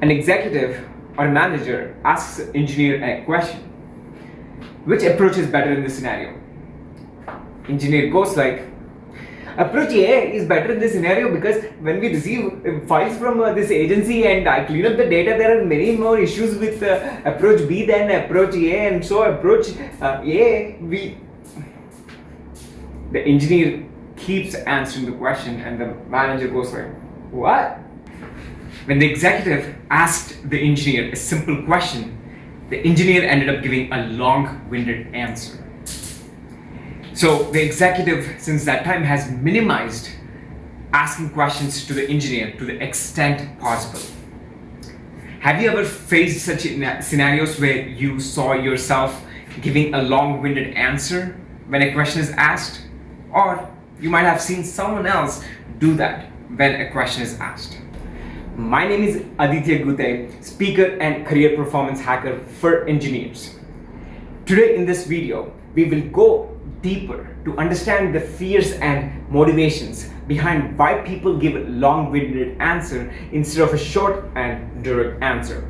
An executive or a manager asks an engineer a question. Which approach is better in this scenario? Engineer goes like, approach A is better in this scenario because when we receive files from this agency and I clean up the data, there are many more issues with approach B than approach A, and so approach A, the engineer keeps answering the question and the manager goes like, what? When the executive asked the engineer a simple question, the engineer ended up giving a long-winded answer. So the executive since that time has minimized asking questions to the engineer to the extent possible. Have you ever faced such scenarios where you saw yourself giving a long-winded answer when a question is asked? Or you might have seen someone else do that when a question is asked. My name is Aditya Gute, speaker and career performance hacker for engineers. Today in this video, we will go deeper to understand the fears and motivations behind why people give a long-winded answer instead of a short and direct answer.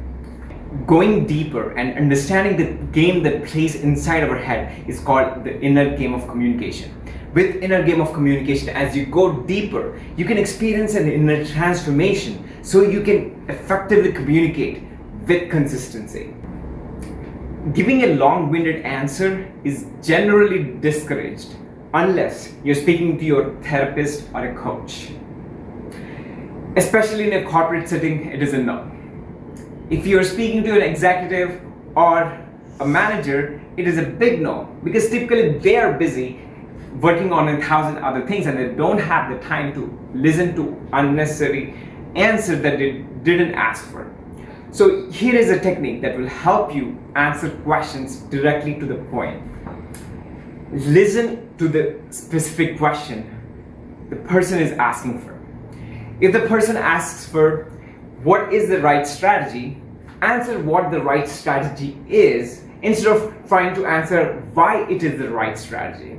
Going deeper and understanding the game that plays inside our head is called the inner game of communication. With inner game of communication, as you go deeper, you can experience an inner transformation so you can effectively communicate with consistency. Giving a long-winded answer is generally discouraged unless you're speaking to your therapist or a coach. Especially in a corporate setting, it is a no. If you're speaking to an executive or a manager, it is a big no, because typically they are busy working on 1,000 other things and they don't have the time to listen to unnecessary answers that they didn't ask for. So here is a technique that will help you answer questions directly to the point. Listen to the specific question the person is asking for. If the person asks for what is the right strategy, answer what the right strategy is instead of trying to answer why it is the right strategy.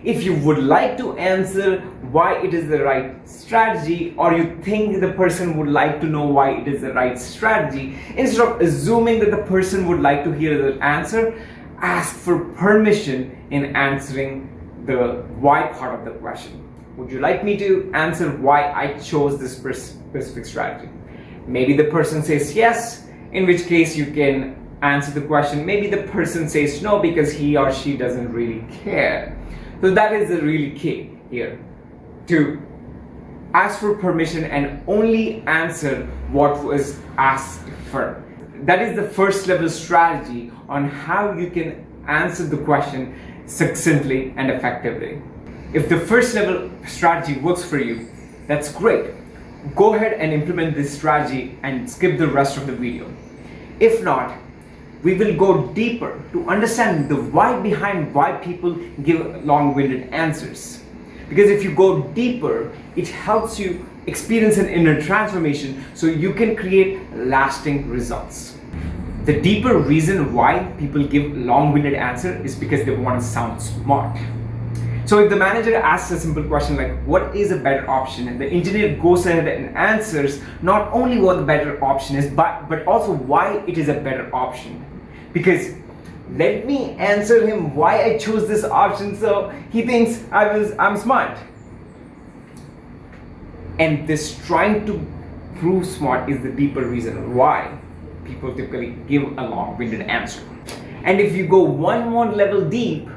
If you would like to answer why it is the right strategy, or you think the person would like to know why it is the right strategy, instead of assuming that the person would like to hear the answer, ask for permission in answering the why part of the question. Would you like me to answer why I chose this specific strategy? Maybe the person says yes, in which case you can answer the question. Maybe the person says no because he or she doesn't really care. So that is the really key here, to ask for permission and only answer what was asked for. That is the first level strategy on how you can answer the question succinctly and effectively. If the first level strategy works for you, that's great. Go ahead and implement this strategy and skip the rest of the video. If not, we will go deeper to understand the why behind why people give long-winded answers. Because if you go deeper, it helps you experience an inner transformation so you can create lasting results. The deeper reason why people give long-winded answer is because they want to sound smart. So if the manager asks a simple question like, what is a better option? And the engineer goes ahead and answers not only what the better option is, but also why it is a better option. Because let me answer him why I chose this option so he thinks I'm smart. And this trying to prove smart is the deeper reason why people typically give a long-winded answer. And if you go one more level deep,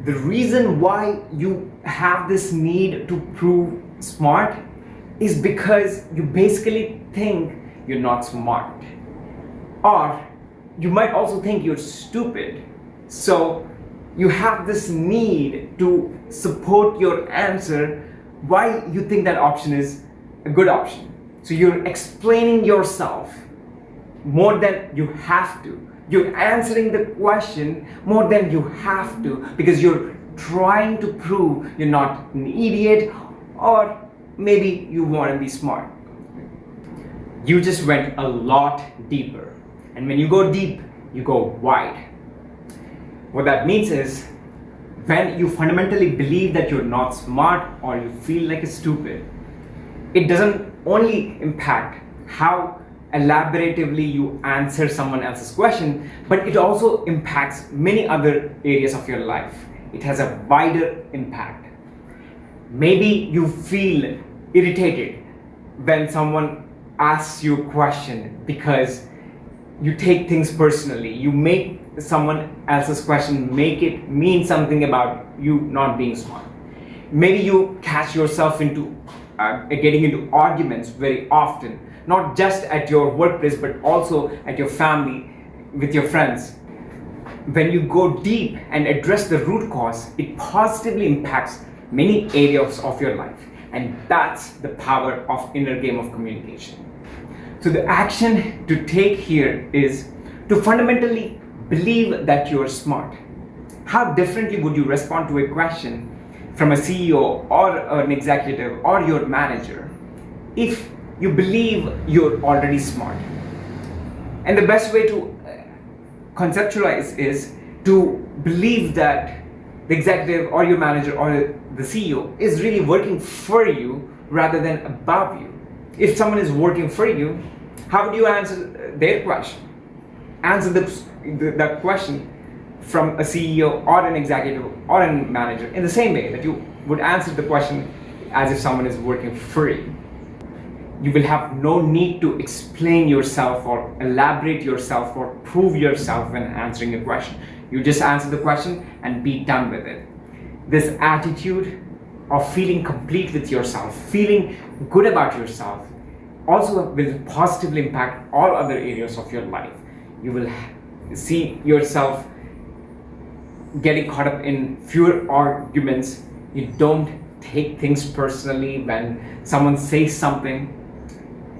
the reason why you have this need to prove smart is because you basically think you're not smart. Or you might also think you're stupid. So you have this need to support your answer why you think that option is a good option. So you're explaining yourself more than you have to. You're answering the question more than you have to because you're trying to prove you're not an idiot, or maybe you want to be smart. You just went a lot deeper. And when you go deep, you go wide. What that means is, when you fundamentally believe that you're not smart or you feel like a stupid, it doesn't only impact how elaboratively you answer someone else's question, but it also impacts many other areas of your life. It has a wider impact. Maybe you feel irritated when someone asks you a question because you take things personally. You make someone else's question make it mean something about you not being smart. Maybe you catch yourself into getting into arguments very often, not just at your workplace but also at your family, with your friends. When you go deep and address the root cause, it positively impacts many areas of your life, and that's the power of inner game of communication. So the action to take here is to fundamentally believe that you are smart. How differently would you respond to a question from a CEO or an executive or your manager if you believe you're already smart? And the best way to conceptualize is to believe that the executive or your manager or the CEO is really working for you rather than above you. If someone is working for you, how would you answer their question? Answer that question from a CEO or an executive or a manager in the same way that you would answer the question as if someone is working for you. You will have no need to explain yourself or elaborate yourself or prove yourself when answering a question. You just answer the question and be done with it. This attitude of feeling complete with yourself, feeling good about yourself, also will positively impact all other areas of your life. You will see yourself getting caught up in fewer arguments. You don't take things personally when someone says something.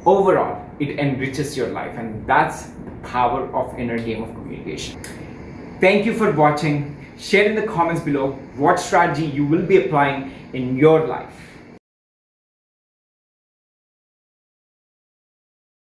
Overall, it enriches your life, and that's the power of inner game of communication. Thank you for watching. Share in the comments below what strategy you will be applying in your life.